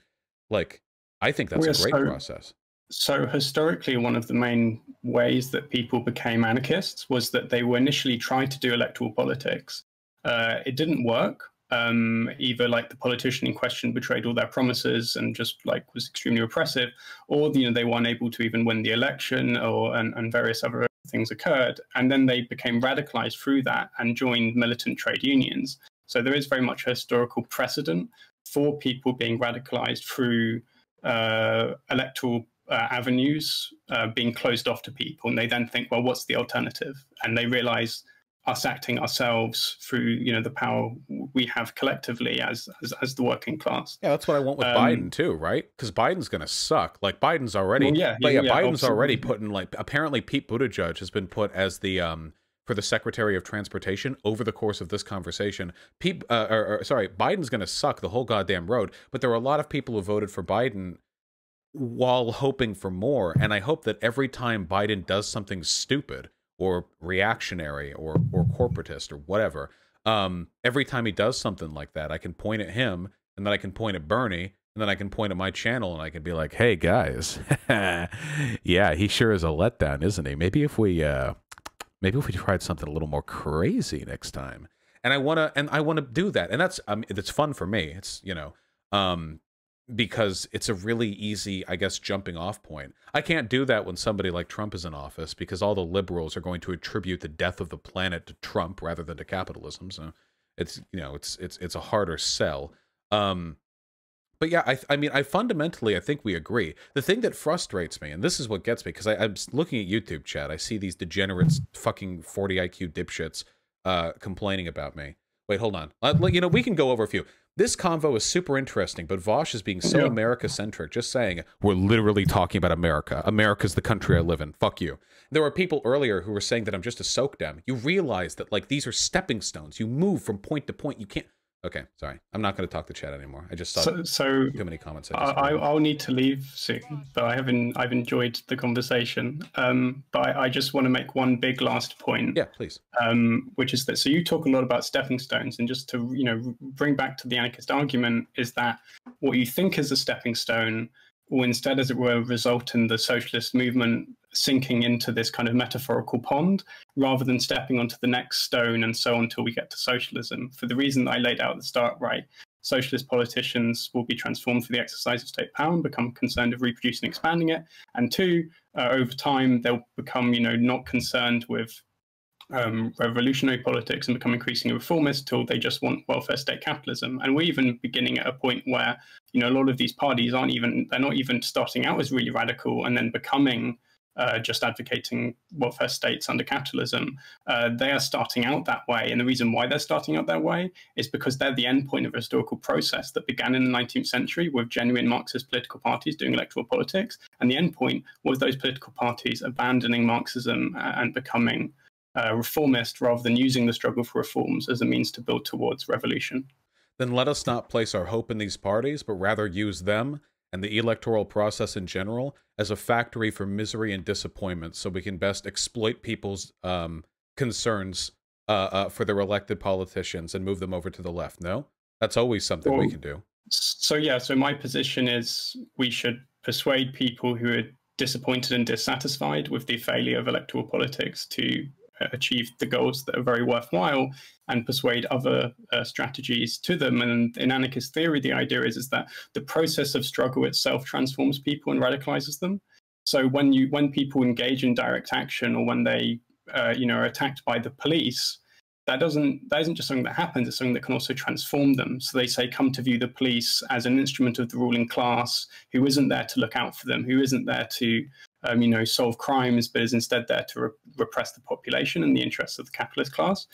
like, I think that's a great process. So historically, one of the main ways that people became anarchists was that they were initially tried to do electoral politics. It didn't work. Either like the politician in question betrayed all their promises and just like was extremely repressive, or they were unable to even win the election, or and various other things occurred. And then they became radicalized through that and joined militant trade unions. So there is very much a historical precedent for people being radicalized through electoral avenues being closed off to people, and they then think, well, what's the alternative? And they realize us acting ourselves through the power we have collectively as the working class. Yeah, that's what I want with Biden too, right? Because Biden's gonna suck. Like Biden's already, well, Biden's already put in, like, apparently Pete Buttigieg has been put as the for the Secretary of Transportation over the course of this conversation. Biden's gonna suck the whole goddamn road. But there are a lot of people who voted for Biden while hoping for more, and I hope that every time Biden does something stupid or reactionary or corporatist or whatever, every time he does something like that, I can point at him, and then I can point at Bernie, and then I can point at my channel, and I can be like, hey guys, yeah, he sure is a letdown, isn't he? Maybe if we tried something a little more crazy next time. And I wanna do that, and that's it's fun for me. It's because it's a really easy, I guess, jumping off point. I can't do that when somebody like Trump is in office, because all the liberals are going to attribute the death of the planet to Trump rather than to capitalism. So it's it's a harder sell. But yeah, I mean, I fundamentally, I think we agree. The thing that frustrates me, and this is what gets me, because I'm looking at YouTube chat, I see these degenerates, fucking 40 IQ dipshits complaining about me. Wait, hold on. We can go over a few. This convo is super interesting, but Vosh is being so America-centric, just saying, we're literally talking about America. America's the country I live in. Fuck you. There were people earlier who were saying that I'm just a soak-dem. You realize that, like, these are stepping stones. You move from point to point. You can't... Okay, sorry. I'm not going to talk to chat anymore. I just saw too many comments. I'll need to leave soon, but I've enjoyed the conversation. But I just want to make one big last point. Yeah, please. Which is that, so you talk a lot about stepping stones, and just to bring back to the anarchist argument, is that what you think is a stepping stone will instead, as it were, result in the socialist movement sinking into this kind of metaphorical pond, rather than stepping onto the next stone and so on until we get to socialism. For the reason that I laid out at the start, right? Socialist politicians will be transformed through the exercise of state power and become concerned with reproducing and expanding it. And two, over time, they'll become, not concerned with revolutionary politics and become increasingly reformist till they just want welfare state capitalism. And we're even beginning at a point where, a lot of these parties they're not even starting out as really radical and then becoming just advocating welfare states under capitalism. They are starting out that way. And the reason why they're starting out that way is because they're the end point of a historical process that began in the 19th century with genuine Marxist political parties doing electoral politics. And the end point was those political parties abandoning Marxism and becoming reformist, rather than using the struggle for reforms as a means to build towards revolution. Then let us not place our hope in these parties, but rather use them and the electoral process in general as a factory for misery and disappointment, so we can best exploit people's concerns for their elected politicians and move them over to the left. No? That's always something we can do. So my position is we should persuade people who are disappointed and dissatisfied with the failure of electoral politics to achieve the goals that are very worthwhile, and persuade other strategies to them. And in anarchist theory, the idea is that the process of struggle itself transforms people and radicalizes them. So when people engage in direct action, or when they are attacked by the police, that isn't just something that happens, it's something that can also transform them. So they say, come to view the police as an instrument of the ruling class who isn't there to look out for them, who isn't there to you know, solve crimes, but is instead there to repress the population in the interests of the capitalist class.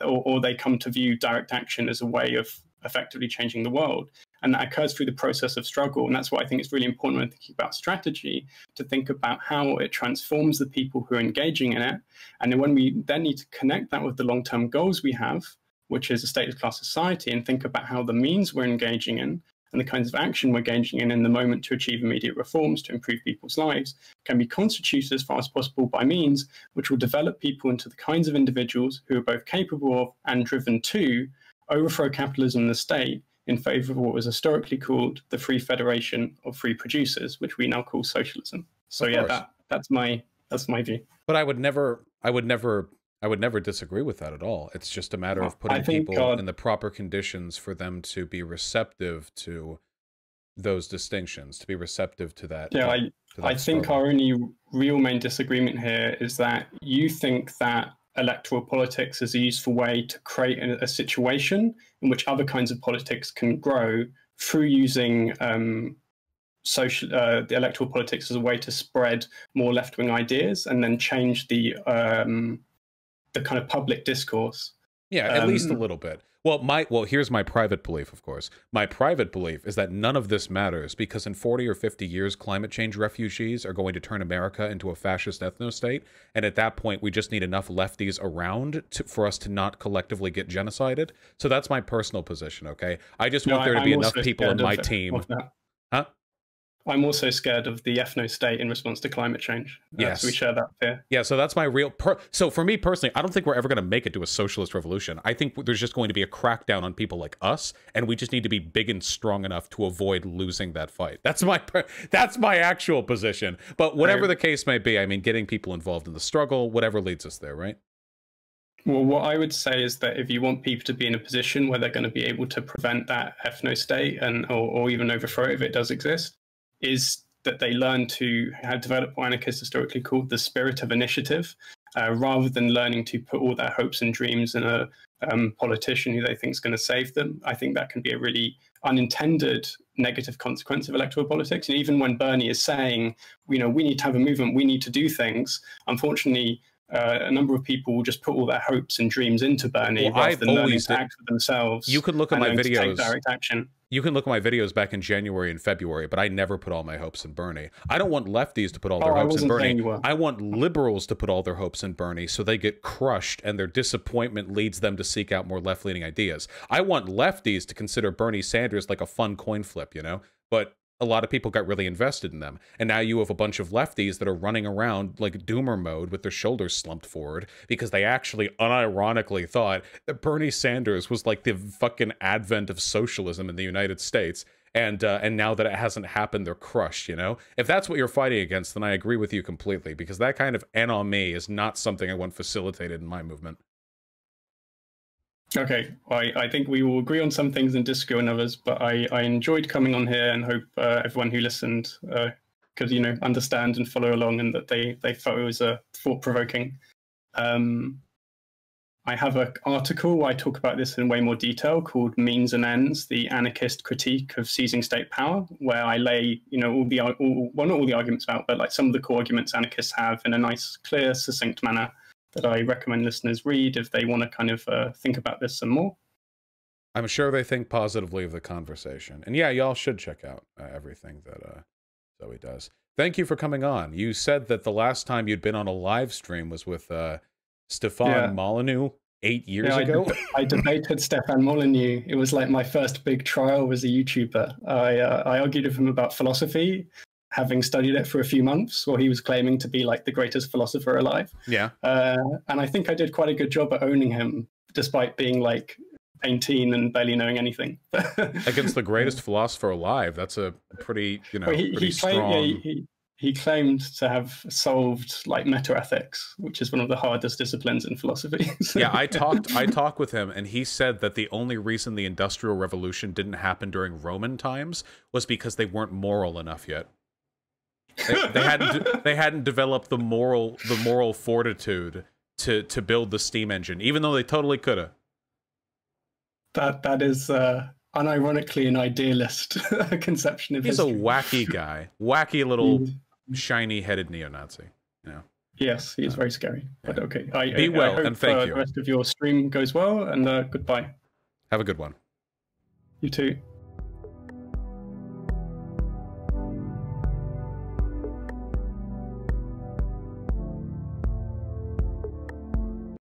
Or they come to view direct action as a way of effectively changing the world. And that occurs through the process of struggle. And that's why I think it's really important when thinking about strategy to think about how it transforms the people who are engaging in it. And then when we then need to connect that with the long-term goals we have, which is a stateless class society, and think about how the means we're engaging in and the kinds of action we're engaging in the moment to achieve immediate reforms, to improve people's lives, can be constituted as far as possible by means which will develop people into the kinds of individuals who are both capable of and driven to overthrow capitalism and the state in favor of what was historically called the Free Federation of Free Producers, which we now call socialism. So yeah, that's my view. But I would never disagree with that at all. It's just a matter of putting people in the proper conditions for them to be receptive to those distinctions, to be receptive to that. Yeah, I think our only real main disagreement here is that you think that electoral politics is a useful way to create a situation in which other kinds of politics can grow through using the electoral politics as a way to spread more left-wing ideas and then change the kind of public discourse. Yeah, at least a little bit. Well, here's my private belief, of course. My private belief is that none of this matters because in 40 or 50 years, climate change refugees are going to turn America into a fascist ethno-state. And at that point, we just need enough lefties around for us to not collectively get genocided. So that's my personal position, okay? I just want there to be enough people in my team. Huh? I'm also scared of the ethno-state in response to climate change. Yes. So we share that fear. Yeah, so that's my real... So for me personally, I don't think we're ever going to make it to a socialist revolution. I think there's just going to be a crackdown on people like us, and we just need to be big and strong enough to avoid losing that fight. That's my actual position. But whatever the case may be, I mean, getting people involved in the struggle, whatever leads us there, right? Well, what I would say is that if you want people to be in a position where they're going to be able to prevent that ethno-state or even overthrow it if it does exist, is that they learn to develop what anarchists historically called the spirit of initiative, rather than learning to put all their hopes and dreams in a politician who they think is going to save them. I think that can be a really unintended negative consequence of electoral politics. And even when Bernie is saying, you know, we need to have a movement, we need to do things, unfortunately, a number of people will just put all their hopes and dreams into Bernie rather than learning to act for themselves. You could look at my videos. Take direct action. You can look at my videos back in January and February, but I never put all my hopes in Bernie. I don't want lefties to put all their hopes in Bernie. I want liberals to put all their hopes in Bernie so they get crushed and their disappointment leads them to seek out more left-leaning ideas. I want lefties to consider Bernie Sanders like a fun coin flip, you know? But a lot of people got really invested in them. And now you have a bunch of lefties that are running around like doomer mode with their shoulders slumped forward because they actually unironically thought that Bernie Sanders was like the fucking advent of socialism in the United States. And now that it hasn't happened, they're crushed, you know? If that's what you're fighting against, then I agree with you completely because that kind of ennui is not something I want facilitated in my movement. Okay, I think we will agree on some things and disagree on others, but I enjoyed coming on here and hope everyone who listened could, you know, understand and follow along and that they thought it was thought-provoking. I have an article where I talk about this in way more detail called Means and Ends, the Anarchist Critique of Seizing State Power, where I lay, you know, well, not all the arguments out, but like some of the core arguments anarchists have in a nice, clear, succinct manner that I recommend listeners read if they want to kind of think about this some more. I'm sure they think positively of the conversation. And yeah, y'all should check out everything that Zoe does. Thank you for coming on. You said that the last time you'd been on a live stream was with Stefan Molyneux 8 years ago. I debated Stefan Molyneux. It was like my first big trial as a YouTuber. I argued with him about philosophy, having studied it for a few months, while he was claiming to be like the greatest philosopher alive. Yeah. And I think I did quite a good job at owning him, despite being like 18 and barely knowing anything. Against the greatest philosopher alive. That's a pretty, you know, pretty strong... He claimed to have solved like metaethics, which is one of the hardest disciplines in philosophy. Yeah, I talked with him, and he said that the only reason the Industrial Revolution didn't happen during Roman times was because they weren't moral enough yet. They hadn't developed the moral fortitude to build the steam engine, even though they totally could have. That is unironically an idealist conception of history. He's a wacky guy, wacky little shiny-headed neo-Nazi. Yes, he is very scary. But okay. Be well, I hope and thank you. the rest of your stream goes well, and goodbye. Have a good one. You too.